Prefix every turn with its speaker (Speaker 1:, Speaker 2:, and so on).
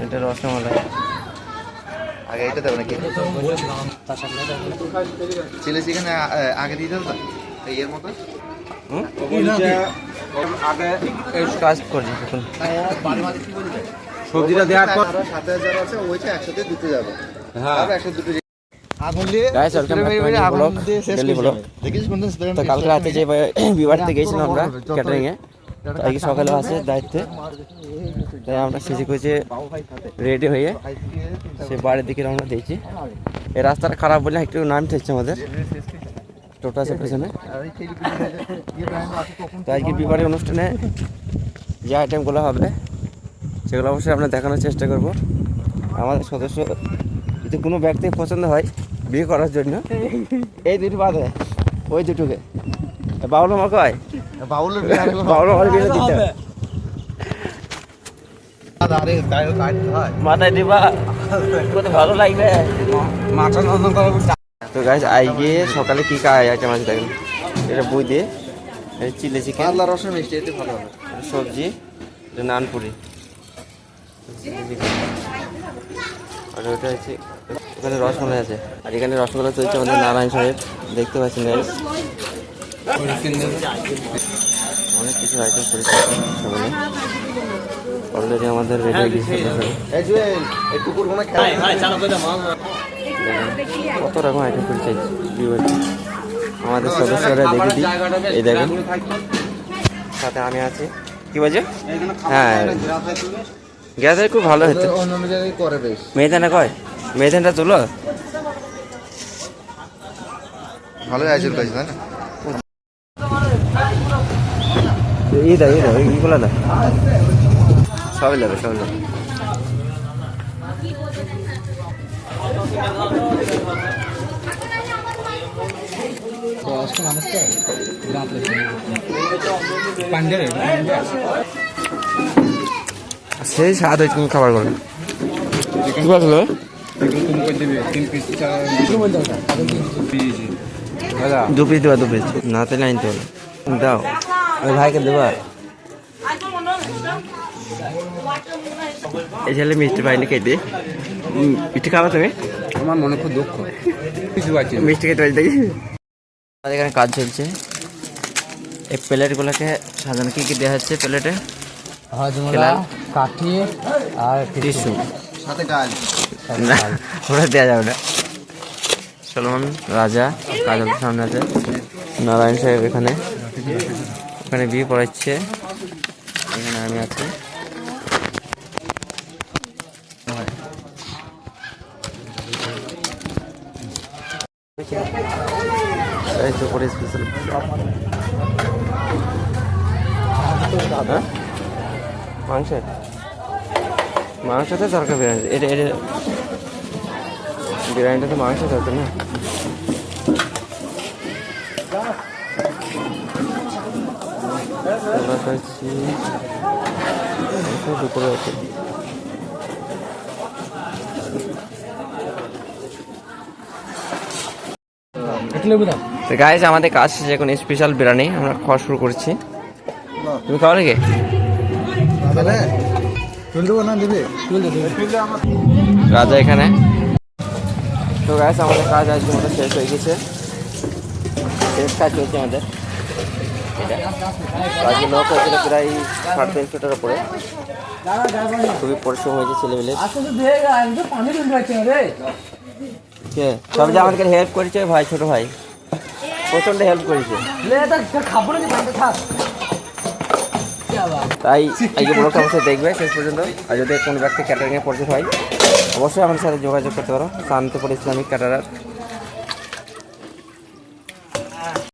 Speaker 1: এটা রসমালাই।
Speaker 2: আগে এটা দেবো নাকি? চিলি চিকেন আগে দিয়ে দেবো এর মতো
Speaker 1: আগে কাজ করছি এখন।
Speaker 2: সবজিটা দেওয়ার পর সাথে যারা আছে ওইটা একসাথে দিতে যাবে। হ্যাঁ একসাথে দুটো আগুন দিয়ে
Speaker 1: কালকে রাতে যে বিবাহতে গেছিলাম আমরা ক্যাটারিং এ, আজকে সকালে আছে দায়িত্বে, তাই আমরা সেজে খুঁজে রেডি হয়ে সে বাড়ির দিকে রওনা দিয়েছি। এই রাস্তাটা খারাপ বলে একটু নাম ঠেকছে আমাদের, টোটো আছে পেছনে। তো আজকে বিবাহের অনুষ্ঠানে যে আইটেমগুলো হবে সেগুলো অবশ্যই আমরা দেখানোর চেষ্টা করব। আমাদের সদস্য যদি কোনো ব্যক্তি পছন্দ হয় বিয়ে করার জন্য, এই দুটো বাদে ওই দুটোকে বাউল মা কয় বাউল মার বিয়ে দিতে মাথায় দিবা, কত ভালো লাগবে। তো গাইস আজকে সকালে কি খায় আইটেম আছে দেখেন। এটা বই দিয়ে চিলি চিকেন,
Speaker 2: আল্লাহ রসুন মিষ্টি এতে ভালো হবে,
Speaker 1: সবজি, নানপুরি, আর ওটা হচ্ছে ওখানে রসমালাই আছে। আর এখানে রসগোল্লা চলছে আমাদের নারায়ণ সাহেব, দেখতে পাচ্ছেন গাইস। অনেক কিছু আইটেম করেছে সকালে, অলরেডি আমাদের রেডি হয়ে গেছে। কত রকম আইটেম করেছে আমাদের সদস্যরা, দেখে দিই। এই দেখেন সাথে আমি আছি, কি বলছে? হ্যাঁ গ্যাসের খুব ভালো হচ্ছে। মেয়েদানা কয় মেয়েদানটা তুলো
Speaker 2: ভালোই আয়োজন করেছে তাই না?
Speaker 1: এই দা এইগুলো দা সবই যাবে, সবই যাবে। সেই স্বাদ হয়েছে খাবার করে। কি বলছিল? 2 পিস দেবা, 2 পিস না তাহলে আনতে হবে। দাও ওই ভাইকে দেবা। এই ছেলে মিষ্টি পাইনি খেতে। মিষ্টি খাবা তুমি?
Speaker 2: আমার মনে খুব দুঃখ, কিছু আছে
Speaker 1: মিষ্টি খেতে পারি। দেখি আমাদের এখানে কাজ চলছে। এই প্লেটগুলোকে সাজানো, কি কি দেওয়া হচ্ছে প্লেটে?
Speaker 3: কাঠি আর
Speaker 1: টিস্যু,
Speaker 2: সাথে ডাল।
Speaker 1: না ওটা দেওয়া যাবে না। সলমন রাজা কাজল সামনে আছে, নারায়ণ সাহেব এখানে, ওখানে বিয়ে পড়াচ্ছে, এখানে আমি আছি। এই তো করে স্পেশাল মাংসতে দরকার বিরিয়ানি। এটা বিরিয়ানিটাতে মাংস দরকার না। দুপুরে আছে। তো গাইস আমাদের কাজ শেষে এখন স্পেশাল বিরিয়ানি আমরা খাওয়া শুরু করছি। তুমি খাওয়া নাকি? রাজা এখানে। তো গাইস আমাদের কাজ আজকে মতো শেষ হয়ে গেছে, শেষ কাজ চলছে আমাদের। এটা আজকে লোক হয়েছিল প্রায় 350 টাকার উপরে, খুবই পরিশ্রম হয়েছে ছেলেমেলে। সব যে আমাদেরকে হেল্প করেছে ভাই, ছোট ভাই প্রচন্ড হেল্প করেছে। তাই আজকে ব্লগটা অবশ্যই দেখবে শেষ পর্যন্ত। আর যদি কোনো ব্যক্তি ক্যাটারিংয়ে পরিচিত হয় অবশ্যই আমাদের সাথে যোগাযোগ করতে পারো, শান্তপুর ইসলামিক ক্যাটারার।